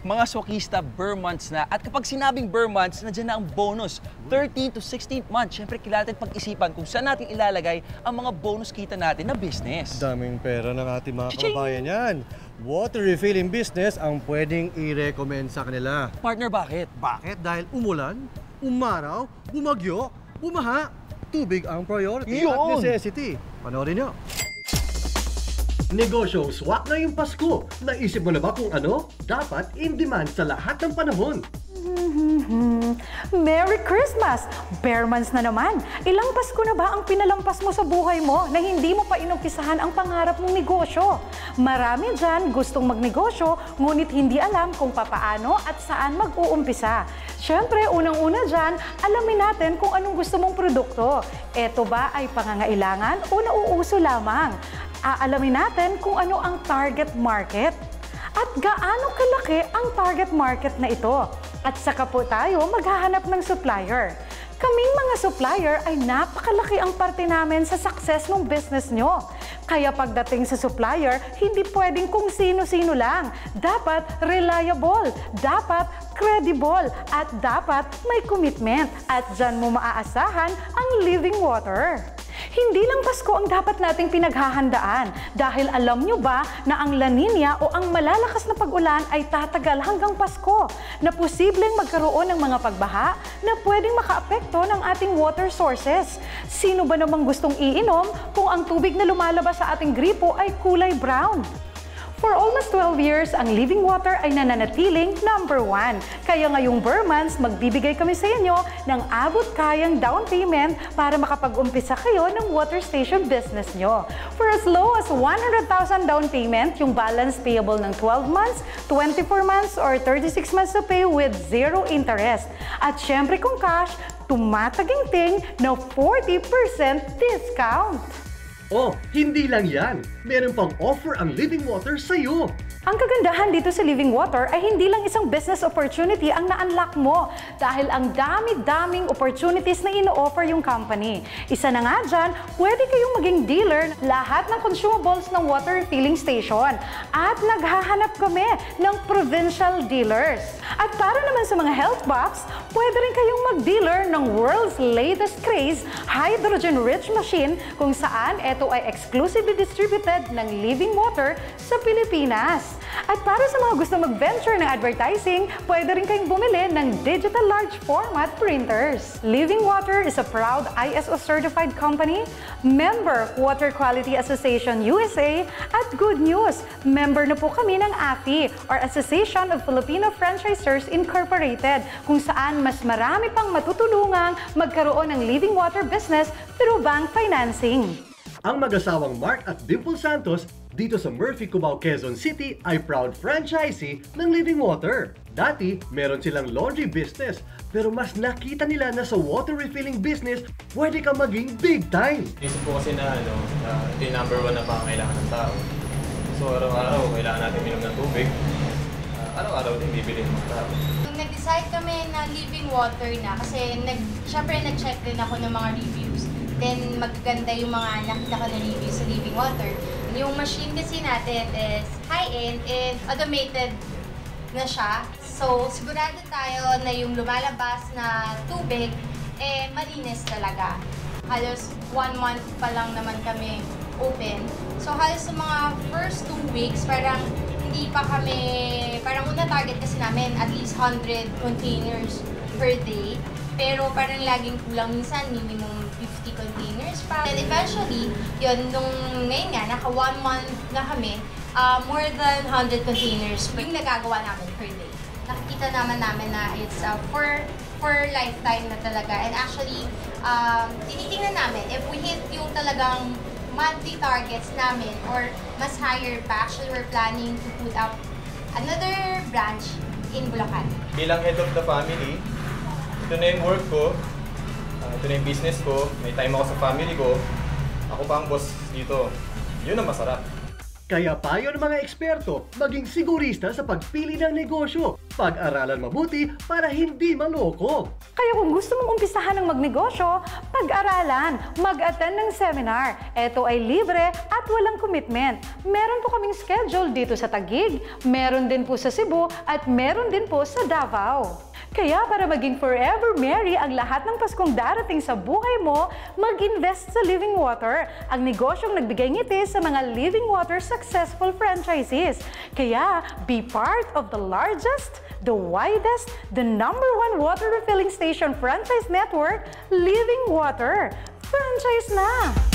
Mga swakista, bare months na. At kapag sinabing bare months, nandiyan na ang bonus. 13th to 16th month. Siyempre, kailangan natin pag-isipan kung saan natin ilalagay ang mga bonus kita natin na business. Daming pera ng ating mga kababayan yan. Water refilling business ang pwedeng i-recommend sa kanila. Partner, bakit? Bakit? Dahil umulan, umaraw, bumagyo, bumaha, tubig ang priority at necessity. Panoorin nyo. Negosyong swak ngayong Pasko. Naisip mo na ba kung ano? Dapat in demand sa lahat ng panahon. Merry Christmas! Bare months na naman. Ilang Pasko na ba ang pinalampas mo sa buhay mo na hindi mo pa inumpisahan ang pangarap mong negosyo? Marami dyan gustong magnegosyo, ngunit hindi alam kung papaano at saan mag-uumpisa. Siyempre, unang-una dyan, alamin natin kung anong gusto mong produkto. Ito ba ay pangangailangan o nauuso lamang? Aalamin natin kung ano ang target market at gaano kalaki ang target market na ito. At saka po tayo maghahanap ng supplier. Kaming mga supplier ay napakalaki ang parte namin sa success ng business nyo. Kaya pagdating sa supplier, hindi pwedeng kung sino-sino lang. Dapat reliable, dapat credible, at dapat may commitment. At dyan mo maaasahan ang Living Water. Hindi lang Pasko ang dapat nating pinaghahandaan dahil alam nyo ba na ang La Nina o ang malalakas na pag-ulan ay tatagal hanggang Pasko na posibleng magkaroon ng mga pagbaha na pwedeng makaapekto ng ating water sources. Sino ba namang gustong iinom kung ang tubig na lumalabas sa ating gripo ay kulay brown? For almost 12 years, ang Living Water ay nananatiling #1. Kaya ngayong bare months, magbibigay kami sa inyo ng abot-kayang down payment para makapag-umpisa kayo ng water station business nyo. For as low as 100,000 down payment, yung balance payable ng 12 months, 24 months, or 36 months to pay with 0 interest. At syempre kung cash, tumataginting na 40% discount. Oh, hindi lang yan. Meron pang offer ang Living Water sa'yo. Ang kagandahan dito sa Living Water ay hindi lang isang business opportunity ang na-unlock mo dahil ang dami-daming opportunities na ino-offer yung company. Isa na nga dyan, pwede kayong maging dealer lahat ng consumables ng water refilling station at naghahanap kami ng provincial dealers. At para naman sa mga health box, pwede rin kayong mag-dealer ng world's latest craze hydrogen-rich machine kung saan ito ay exclusively distributed ng Living Water sa Pilipinas. At para sa mga gusto mag-venture ng advertising, pwede rin kayong bumili ng digital large format printers. Living Water is a proud ISO certified company, member Water Quality Association USA, at good news, member na po kami ng AFI or Association of Filipino Franchisers Incorporated, kung saan mas marami pang matutulungang magkaroon ng Living Water business through bank financing. Ang mag-asawang Mark at Dimple Santos dito sa Murphy, Cubao, Quezon City ay proud franchisee ng Living Water. Dati, meron silang laundry business, pero mas nakita nila na sa water refilling business, pwede ka maging big time. Isip ko kasi na ito yung #1 na pangangailangan ng tao. So araw-araw, kailangan natin minom ng tubig. Araw-araw din bibili ng mga tao. Nung nag-decide kami na Living Water na, kasi syempre nag-check din ako ng mga reviews. Then magaganda yung mga nakita ko na reviews sa Living Water. Yung machine kasi natin is high-end and automated na siya. So sigurado tayo na yung lumalabas na tubig malinis talaga. Halos 1 month pa lang naman kami open. So halos sa mga first 2 weeks, parang hindi pa kami, parang una target kasi namin at least 100 containers per day. Pero parang laging kulang, minsan minimum 50 containers pa. And eventually, yun, nung ngayon nga, naka 1 month na kami, more than 100 containers yung nagagawa namin per day. Nakikita naman na it's for lifetime na talaga. And actually, tinitingnan namin if we hit yung talagang monthly targets namin or mas higher pa. Actually, we're planning to put up another branch in Bulacan. Bilang head of the family, ito na yung work ko, ito na yung business ko, may time ako sa family ko, ako pa ang boss dito. Yun ang masarap. Kaya payo ng mga eksperto, maging sigurista sa pagpili ng negosyo. Pag-aralan mabuti para hindi maloko. Kaya kung gusto mong umpisahan ng magnegosyo, pag-aralan, mag-attend ng seminar. Ito ay libre at walang commitment. Meron po kaming schedule dito sa Taguig, meron din po sa Cebu, at meron din po sa Davao. Kaya para maging forever merry ang lahat ng Paskong darating sa buhay mo, mag-invest sa Living Water, ang negosyong nagbigay ngiti sa mga Living Water successful franchisees. Kaya be part of the largest, the widest, the #1 water refilling station franchise network, Living Water. Franchise na!